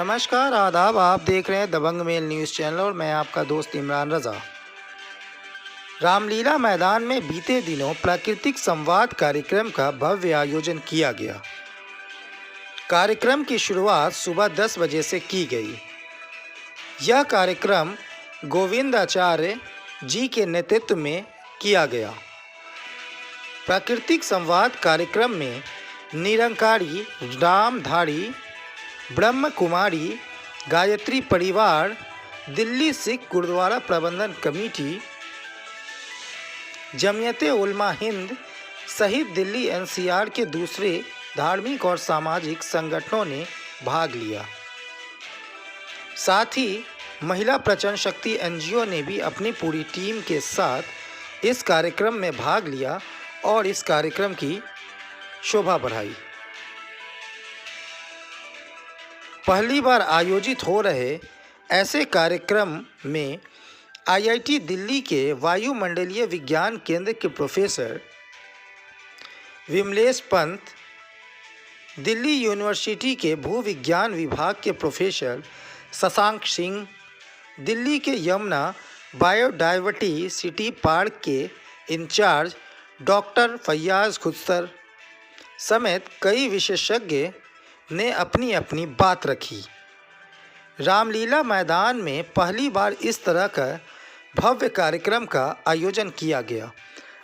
नमस्कार आदाब, आप देख रहे हैं दबंग मेल न्यूज़ चैनल और मैं आपका दोस्त इमरान रज़ा। रामलीला मैदान में बीते दिनों प्राकृतिक संवाद कार्यक्रम का भव्य आयोजन किया गया। कार्यक्रम की शुरुआत सुबह 10 बजे से की गई। यह कार्यक्रम गोविंदाचार्य जी के नेतृत्व में किया गया। प्राकृतिक संवाद कार्यक्रम में निरंकारी, रामधारी, ब्रह्म कुमारी, गायत्री परिवार, दिल्ली सिख गुरुद्वारा प्रबंधन कमेटी, जमियते उलमा हिंद सहित दिल्ली एनसीआर के दूसरे धार्मिक और सामाजिक संगठनों ने भाग लिया। साथ ही महिला प्रचंड शक्ति एनजीओ ने भी अपनी पूरी टीम के साथ इस कार्यक्रम में भाग लिया और इस कार्यक्रम की शोभा बढ़ाई। पहली बार आयोजित हो रहे ऐसे कार्यक्रम में आईआईटी दिल्ली के वायुमंडलीय विज्ञान केंद्र के प्रोफेसर विमलेश पंत, दिल्ली यूनिवर्सिटी के भूविज्ञान विभाग के प्रोफेसर शशांक सिंह, दिल्ली के यमुना बायोडाइवर्सिटी पार्क के इंचार्ज डॉक्टर फैयाज खुस्तर समेत कई विशेषज्ञ ने अपनी अपनी बात रखी। रामलीला मैदान में पहली बार इस तरह का भव्य कार्यक्रम का आयोजन किया गया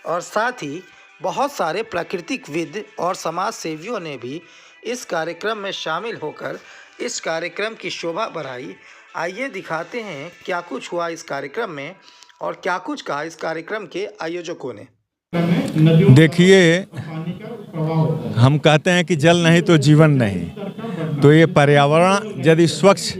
और साथ ही बहुत सारे प्राकृतिकविद और समाज सेवियों ने भी इस कार्यक्रम में शामिल होकर इस कार्यक्रम की शोभा बढ़ाई। आइए दिखाते हैं क्या कुछ हुआ इस कार्यक्रम में और क्या कुछ कहा इस कार्यक्रम के आयोजकों ने। देखिए, हम कहते हैं कि जल नहीं तो जीवन नहीं, तो ये पर्यावरण यदि स्वच्छ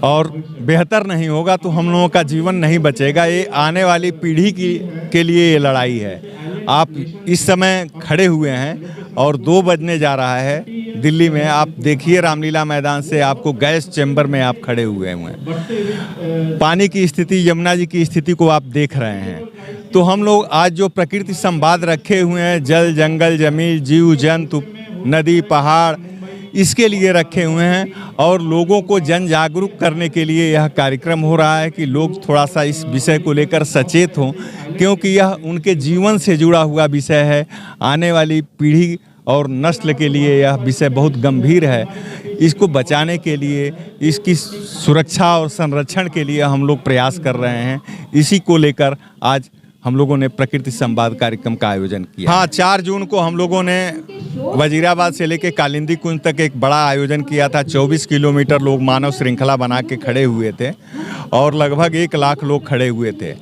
और बेहतर नहीं होगा तो हम लोगों का जीवन नहीं बचेगा। ये आने वाली पीढ़ी के लिए ये लड़ाई है। आप इस समय खड़े हुए हैं और 2 बजने जा रहा है दिल्ली में। आप देखिए रामलीला मैदान से आपको गैस चैम्बर में आप खड़े हुए हैं। पानी की स्थिति, यमुना जी की स्थिति को आप देख रहे हैं। तो हम लोग आज जो प्रकृति संवाद रखे हुए हैं, जल, जंगल, जमीन, जीव जंतु, नदी, पहाड़, इसके लिए रखे हुए हैं और लोगों को जन जागरूक करने के लिए यह कार्यक्रम हो रहा है कि लोग थोड़ा सा इस विषय को लेकर सचेत हों, क्योंकि यह उनके जीवन से जुड़ा हुआ विषय है। आने वाली पीढ़ी और नस्ल के लिए यह विषय बहुत गंभीर है। इसको बचाने के लिए, इसकी सुरक्षा और संरक्षण के लिए हम लोग प्रयास कर रहे हैं। इसी को लेकर आज हम लोगों ने प्रकृति संवाद कार्यक्रम का आयोजन किया। हाँ, 4 जून को हम लोगों ने वजीराबाद से लेकर कालिंदी कुंज तक एक बड़ा आयोजन किया था। 24 किलोमीटर लोग मानव श्रृंखला बना के खड़े हुए थे और लगभग 1 लाख लोग खड़े हुए थे।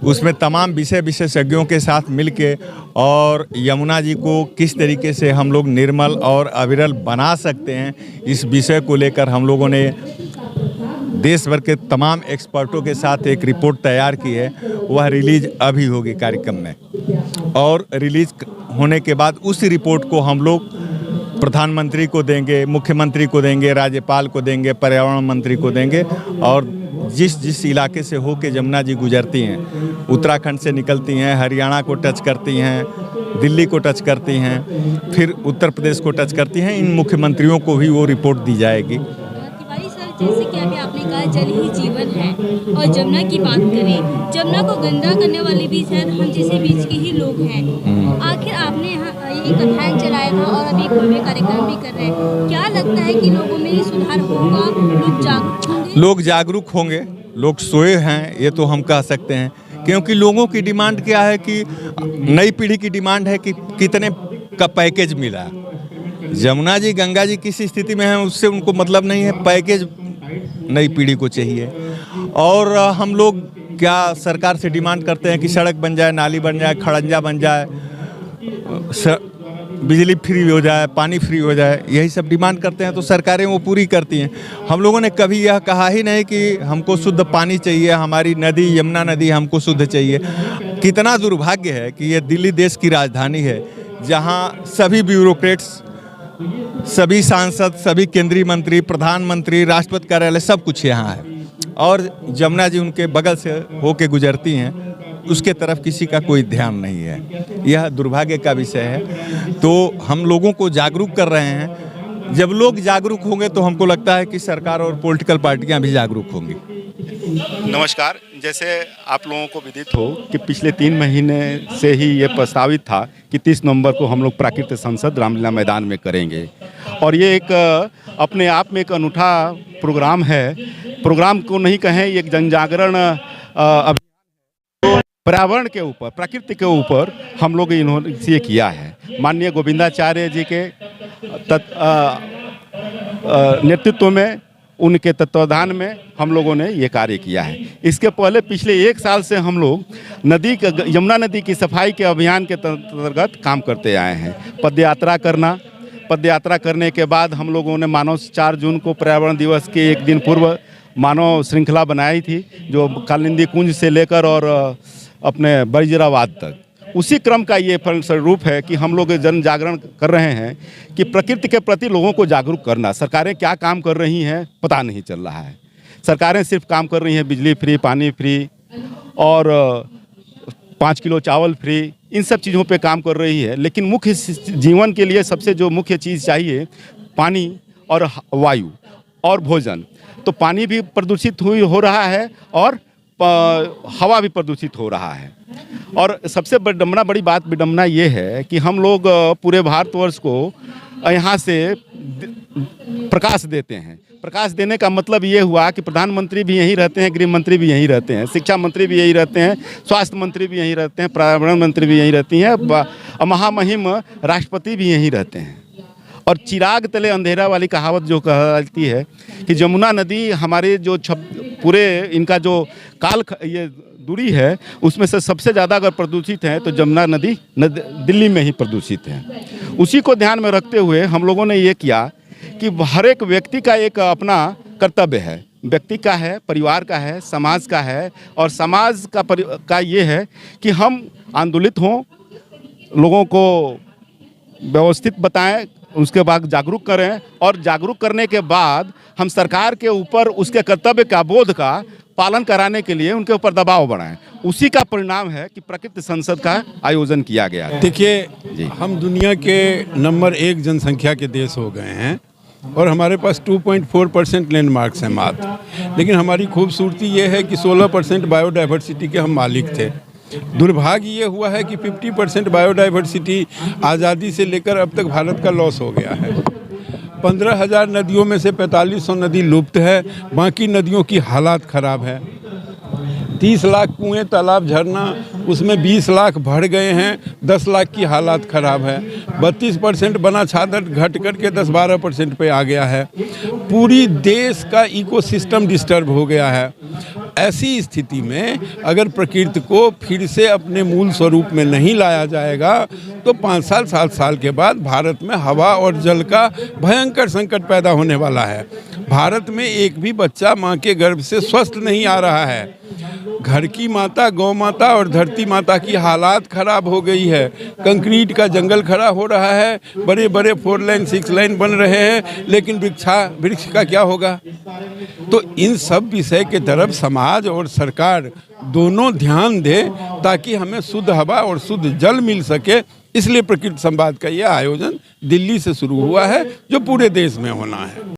उसमें तमाम विषय विशेषज्ञों के साथ मिलके और यमुना जी को किस तरीके से हम लोग निर्मल और अविरल बना सकते हैं, इस विषय को लेकर हम लोगों ने देश भर के तमाम एक्सपर्टों के साथ एक रिपोर्ट तैयार की है। वह रिलीज अभी होगी कार्यक्रम में और रिलीज होने के बाद उस रिपोर्ट को हम लोग प्रधानमंत्री को देंगे, मुख्यमंत्री को देंगे, राज्यपाल को देंगे, पर्यावरण मंत्री को देंगे। और जिस इलाके से हो के यमुना जी गुजरती हैं, उत्तराखंड से निकलती हैं, हरियाणा को टच करती हैं, दिल्ली को टच करती हैं, फिर उत्तर प्रदेश को टच करती हैं, इन मुख्यमंत्रियों को भी वो रिपोर्ट दी जाएगी। जैसे कि अभी आपने कहा जल ही जीवन है और जमुना की बात करें, जमुना को गंदा करने वाले भी शायद हम जैसे बीच के ही लोग हैं। आखिर आपने यहाँ एक अभियान चलाया था और अभी भव्य कार्यक्रम भी कर रहे हैं। क्या लगता है कि लोगों में सुधार होगा, लोग जागरूक होंगे? लोग जागरूक होंगे, लोग सोए हैं ये तो हम कह सकते हैं, क्योंकि लोगों की डिमांड क्या है कि नई पीढ़ी की डिमांड है कि कितने का पैकेज मिला। यमुना जी, गंगा जी किस स्थिति में है उससे उनको मतलब नहीं है, पैकेज नई पीढ़ी को चाहिए। और हम लोग क्या सरकार से डिमांड करते हैं कि सड़क बन जाए, नाली बन जाए, खड़ंजा बन जाए, बिजली फ्री हो जाए, पानी फ्री हो जाए, यही सब डिमांड करते हैं तो सरकारें वो पूरी करती हैं। हम लोगों ने कभी यह कहा ही नहीं कि हमको शुद्ध पानी चाहिए, हमारी नदी यमुना नदी हमको शुद्ध चाहिए। कितना दुर्भाग्य है कि ये दिल्ली देश की राजधानी है जहाँ सभी ब्यूरोक्रेट्स, सभी सांसद, सभी केंद्रीय मंत्री, प्रधानमंत्री, राष्ट्रपति कार्यालय सब कुछ यहाँ है और यमुना जी उनके बगल से होके गुजरती हैं। उसके तरफ किसी का कोई ध्यान नहीं है। यह दुर्भाग्य का विषय है। तो हम लोगों को जागरूक कर रहे हैं जब लोग जागरूक होंगे तो हमको लगता है कि सरकार और पॉलिटिकल पार्टियां भी जागरूक होंगी। नमस्कार। जैसे आप लोगों को विदित हो कि पिछले 3 महीने से ही ये प्रस्तावित था कि 30 नवंबर को हम लोग प्राकृतिक संसद रामलीला मैदान में करेंगे, और ये एक अपने आप में एक अनूठा प्रोग्राम है। प्रोग्राम को नहीं कहें, ये एक जन जागरण अभियान पर्यावरण के ऊपर, प्रकृति के ऊपर हम लोग इन्होंने ये किया है। माननीय गोविंदाचार्य जी के नेतृत्व में, उनके तत्वाधान में हम लोगों ने ये कार्य किया है। इसके पहले पिछले 1 साल से हम लोग यमुना नदी की सफाई के अभियान के अंतर्गत काम करते आए हैं। पदयात्रा करने के बाद हम लोगों ने मानव 4 जून को पर्यावरण दिवस के 1 दिन पूर्व मानव श्रृंखला बनाई थी, जो कालिंदी कुंज से लेकर और अपने बड़जराबाद तक। उसी क्रम का ये फलस्वरूप है कि हम लोग जन जागरण कर रहे हैं कि प्रकृति के प्रति लोगों को जागरूक करना। सरकारें क्या काम कर रही हैं पता नहीं चल रहा है। सरकारें सिर्फ काम कर रही हैं बिजली फ्री, पानी फ्री और 5 किलो चावल फ्री, इन सब चीज़ों पे काम कर रही है। लेकिन मुख्य जीवन के लिए सबसे जो मुख्य चीज़ चाहिए, पानी और वायु और भोजन। तो पानी भी प्रदूषित हो रहा है और हवा भी प्रदूषित हो रहा है। और सबसे बड़ी विडम्बना ये है कि हम लोग पूरे भारतवर्ष को यहाँ से प्रकाश देते हैं। प्रकाश देने का मतलब ये हुआ कि प्रधानमंत्री भी यहीं रहते हैं, गृह मंत्री भी यहीं रहते हैं, शिक्षा मंत्री भी यहीं रहते हैं, स्वास्थ्य मंत्री भी यहीं रहते हैं, पर्यावरण मंत्री भी यहीं रहती हैं, महामहिम राष्ट्रपति भी यहीं रहते हैं। और चिराग तले अंधेरा वाली कहावत जो कहती है कि जमुना नदी हमारे जो पूरे इनका जो ये दूरी है, उसमें से सबसे ज़्यादा अगर प्रदूषित है तो जमुना नदी दिल्ली में ही प्रदूषित है। उसी को ध्यान में रखते हुए हम लोगों ने ये किया कि हर एक व्यक्ति का एक अपना कर्तव्य है। व्यक्ति का है, परिवार का है, समाज का है, और समाज का ये है कि हम आंदोलित हों, लोगों को व्यवस्थित बताएं, उसके बाद जागरूक करें, और जागरूक करने के बाद हम सरकार के ऊपर उसके कर्तव्य का बोध का पालन कराने के लिए उनके ऊपर दबाव बढ़ाएं। उसी का परिणाम है कि प्राकृतिक संसद का आयोजन किया गया। देखिए, हम दुनिया के नंबर 1 जनसंख्या के देश हो गए हैं और हमारे पास 2.4% लैंडमार्क्स हैं मात्र। लेकिन हमारी खूबसूरती ये है कि 16% बायोडाइवर्सिटी के हम मालिक थे। दुर्भाग्य ये हुआ है कि 50% बायोडाइवर्सिटी आज़ादी से लेकर अब तक भारत का लॉस हो गया है। 15,000 नदियों में से 4500 नदी लुप्त है, बाकी नदियों की हालात ख़राब है। 30 लाख कुएं, तालाब, झरना, उसमें 20 लाख भर गए हैं, 10 लाख की हालात ख़राब है। 32% बना छादर घट कर के 10-12% पे आ गया है। पूरी देश का इकोसिस्टम डिस्टर्ब हो गया है। ऐसी स्थिति में अगर प्रकृति को फिर से अपने मूल स्वरूप में नहीं लाया जाएगा तो 5 साल 7 साल के बाद भारत में हवा और जल का भयंकर संकट पैदा होने वाला है। भारत में एक भी बच्चा माँ के गर्भ से स्वस्थ नहीं आ रहा है। घर की माता, गौ माता और धरती माता की हालात खराब हो गई है। कंक्रीट का जंगल खड़ा हो रहा है, बड़े बड़े 4 लाइन 6 लाइन बन रहे हैं, लेकिन वृक्ष का क्या होगा? तो इन सब विषय के तरफ समाज और सरकार दोनों ध्यान दे ताकि हमें शुद्ध हवा और शुद्ध जल मिल सके। इसलिए प्रकृति संवाद का यह आयोजन दिल्ली से शुरू हुआ है, जो पूरे देश में होना है।